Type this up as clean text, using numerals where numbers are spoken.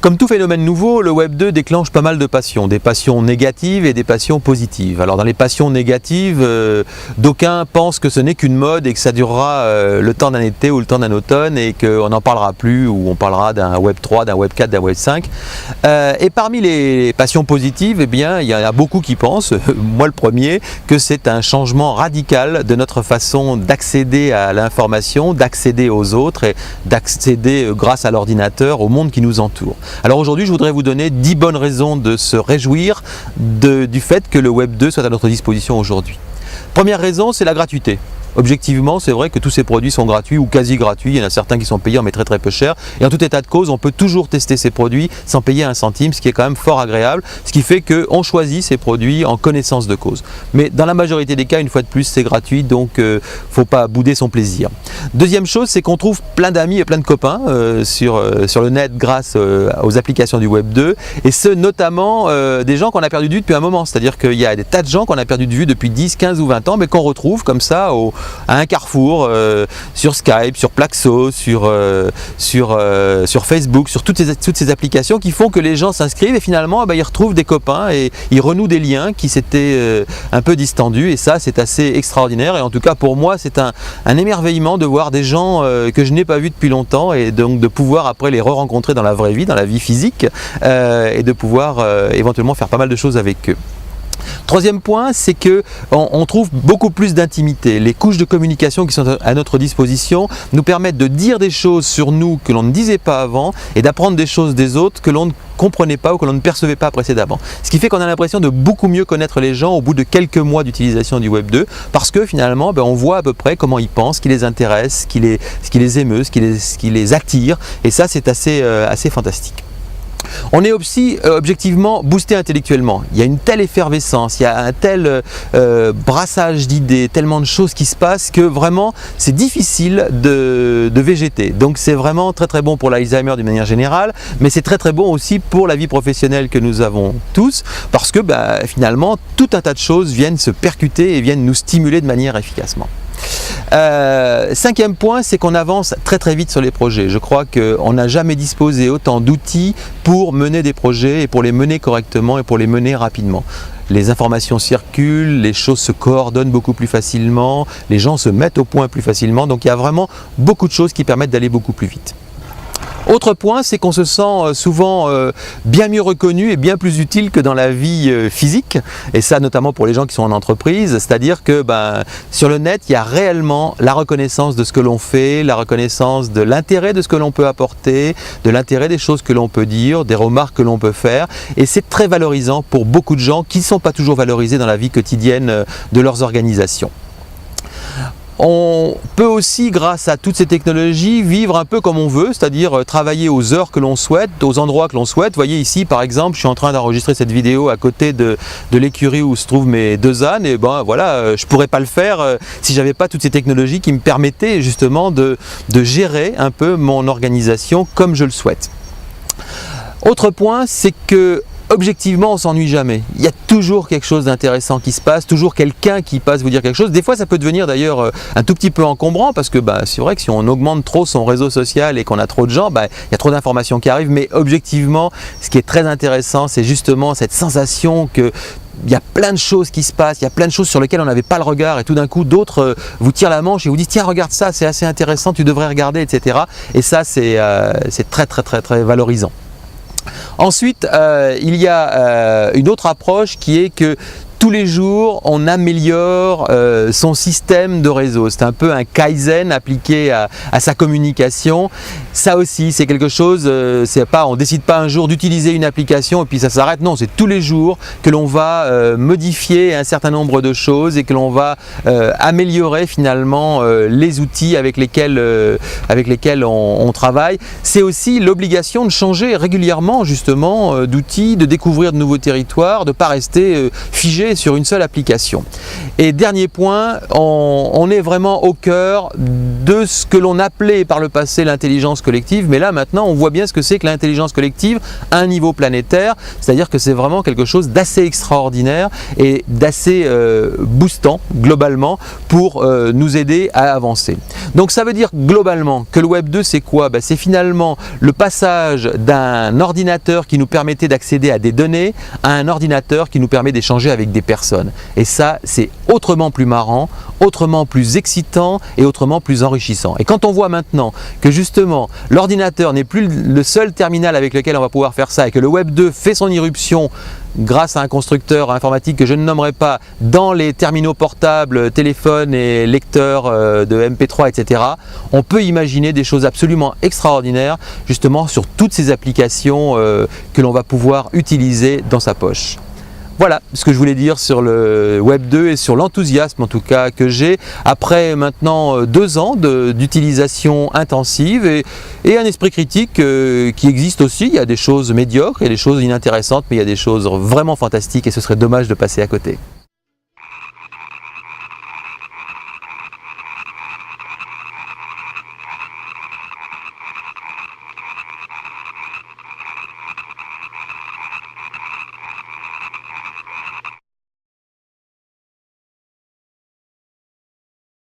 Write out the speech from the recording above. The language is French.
Comme tout phénomène nouveau, le Web 2 déclenche pas mal de passions, des passions négatives et des passions positives. Alors dans les passions négatives, d'aucuns pensent que ce n'est qu'une mode et que ça durera le temps d'un été ou le temps d'un automne et qu'on n'en parlera plus, ou on parlera d'un Web 3, d'un Web 4, d'un Web 5. Et parmi les passions positives, eh bien, il y en a beaucoup qui pensent, moi le premier, que c'est un changement radical de notre façon d'accéder à l'information, d'accéder aux autres et d'accéder grâce à l'ordinateur au monde qui nous entoure. Alors aujourd'hui, je voudrais vous donner 10 bonnes raisons de se réjouir du fait que le Web 2 soit à notre disposition aujourd'hui. Première raison, c'est la gratuité. Objectivement, c'est vrai que tous ces produits sont gratuits ou quasi gratuits. Il y en a certains qui sont payants mais très peu cher. Et en tout état de cause, on peut toujours tester ces produits sans payer un centime, ce qui est quand même fort agréable. Ce qui fait qu'on choisit ces produits en connaissance de cause. Mais dans la majorité des cas, une fois de plus, c'est gratuit, donc faut pas bouder son plaisir. Deuxième chose, c'est qu'on trouve plein d'amis et plein de copains sur le net grâce aux applications du Web 2. Et ce, notamment des gens qu'on a perdu de vue depuis un moment. C'est-à-dire qu'il y a des tas de gens qu'on a perdu de vue depuis 10, 15 ou 20 ans, mais qu'on retrouve comme ça à un carrefour, sur Skype, sur Plaxo, sur Facebook, sur toutes ces applications qui font que les gens s'inscrivent et finalement ils retrouvent des copains et ils renouent des liens qui s'étaient un peu distendus, et ça c'est assez extraordinaire. Et en tout cas pour moi c'est un émerveillement de voir des gens que je n'ai pas vus depuis longtemps et donc de pouvoir après les re-rencontrer dans la vraie vie, dans la vie physique, et de pouvoir éventuellement faire pas mal de choses avec eux. Troisième point, c'est qu'on trouve beaucoup plus d'intimité. Les couches de communication qui sont à notre disposition nous permettent de dire des choses sur nous que l'on ne disait pas avant et d'apprendre des choses des autres que l'on ne comprenait pas ou que l'on ne percevait pas précédemment. Ce qui fait qu'on a l'impression de beaucoup mieux connaître les gens au bout de quelques mois d'utilisation du Web 2, parce que finalement on voit à peu près comment ils pensent, ce qui les intéresse, ce qui les émeut, ce qui les attire, et ça c'est assez fantastique. On est aussi objectivement boosté intellectuellement. Il y a une telle effervescence, il y a un tel brassage d'idées, tellement de choses qui se passent que vraiment c'est difficile de végéter. Donc c'est vraiment très bon pour l'Alzheimer d'une manière générale, mais c'est très bon aussi pour la vie professionnelle que nous avons tous, parce que finalement tout un tas de choses viennent se percuter et viennent nous stimuler de manière efficacement. Cinquième point, c'est qu'on avance très vite sur les projets. Je crois qu'on n'a jamais disposé autant d'outils pour mener des projets et pour les mener correctement et pour les mener rapidement. Les informations circulent, les choses se coordonnent beaucoup plus facilement, les gens se mettent au point plus facilement, donc il y a vraiment beaucoup de choses qui permettent d'aller beaucoup plus vite. Autre point, c'est qu'on se sent souvent bien mieux reconnu et bien plus utile que dans la vie physique, et ça notamment pour les gens qui sont en entreprise, c'est-à-dire que sur le net, il y a réellement la reconnaissance de ce que l'on fait, la reconnaissance de l'intérêt de ce que l'on peut apporter, de l'intérêt des choses que l'on peut dire, des remarques que l'on peut faire, et c'est très valorisant pour beaucoup de gens qui ne sont pas toujours valorisés dans la vie quotidienne de leurs organisations. On peut aussi, grâce à toutes ces technologies, vivre un peu comme on veut, c'est-à-dire travailler aux heures que l'on souhaite, aux endroits que l'on souhaite. Vous voyez ici, par exemple, je suis en train d'enregistrer cette vidéo à côté de l'écurie où se trouvent mes 2 ânes, et voilà, je ne pourrais pas le faire si j'avais pas toutes ces technologies qui me permettaient justement de gérer un peu mon organisation comme je le souhaite. Autre point, c'est que objectivement, on ne s'ennuie jamais. Il y a toujours quelque chose d'intéressant qui se passe, toujours quelqu'un qui passe vous dire quelque chose. Des fois, ça peut devenir d'ailleurs un tout petit peu encombrant, parce que c'est vrai que si on augmente trop son réseau social et qu'on a trop de gens, il y a trop d'informations qui arrivent. Mais objectivement, ce qui est très intéressant, c'est justement cette sensation que il y a plein de choses qui se passent, il y a plein de choses sur lesquelles on n'avait pas le regard, et tout d'un coup d'autres vous tirent la manche et vous disent tiens, regarde ça, c'est assez intéressant, tu devrais regarder, etc. Et ça c'est très valorisant. Ensuite, il y a une autre approche qui est que tous les jours, on améliore son système de réseau. C'est un peu un kaizen appliqué à sa communication. Ça aussi, c'est quelque chose, on ne décide pas un jour d'utiliser une application et puis ça s'arrête. Non, c'est tous les jours que l'on va modifier un certain nombre de choses et que l'on va améliorer finalement les outils avec lesquels on travaille. C'est aussi l'obligation de changer régulièrement justement d'outils, de découvrir de nouveaux territoires, de ne pas rester figé concentré sur une seule application. Et dernier point, on est vraiment au cœur de ce que l'on appelait par le passé l'intelligence collective, mais là maintenant on voit bien ce que c'est que l'intelligence collective à un niveau planétaire, c'est-à-dire que c'est vraiment quelque chose d'assez extraordinaire et d'assez boostant globalement pour nous aider à avancer. Donc ça veut dire globalement que le Web 2 c'est quoi? C'est finalement le passage d'un ordinateur qui nous permettait d'accéder à des données à un ordinateur qui nous permet d'échanger avec des personnes. Et ça c'est autrement plus marrant, autrement plus excitant et autrement plus enrichissant. Et quand on voit maintenant que justement l'ordinateur n'est plus le seul terminal avec lequel on va pouvoir faire ça et que le Web 2 fait son irruption grâce à un constructeur informatique que je ne nommerai pas dans les terminaux portables, téléphones et lecteurs de MP3, etc. On peut imaginer des choses absolument extraordinaires justement sur toutes ces applications que l'on va pouvoir utiliser dans sa poche. Voilà ce que je voulais dire sur le Web 2 et sur l'enthousiasme en tout cas que j'ai après maintenant 2 ans d'utilisation intensive et un esprit critique qui existe aussi. Il y a des choses médiocres, il y a des choses inintéressantes, mais il y a des choses vraiment fantastiques et ce serait dommage de passer à côté.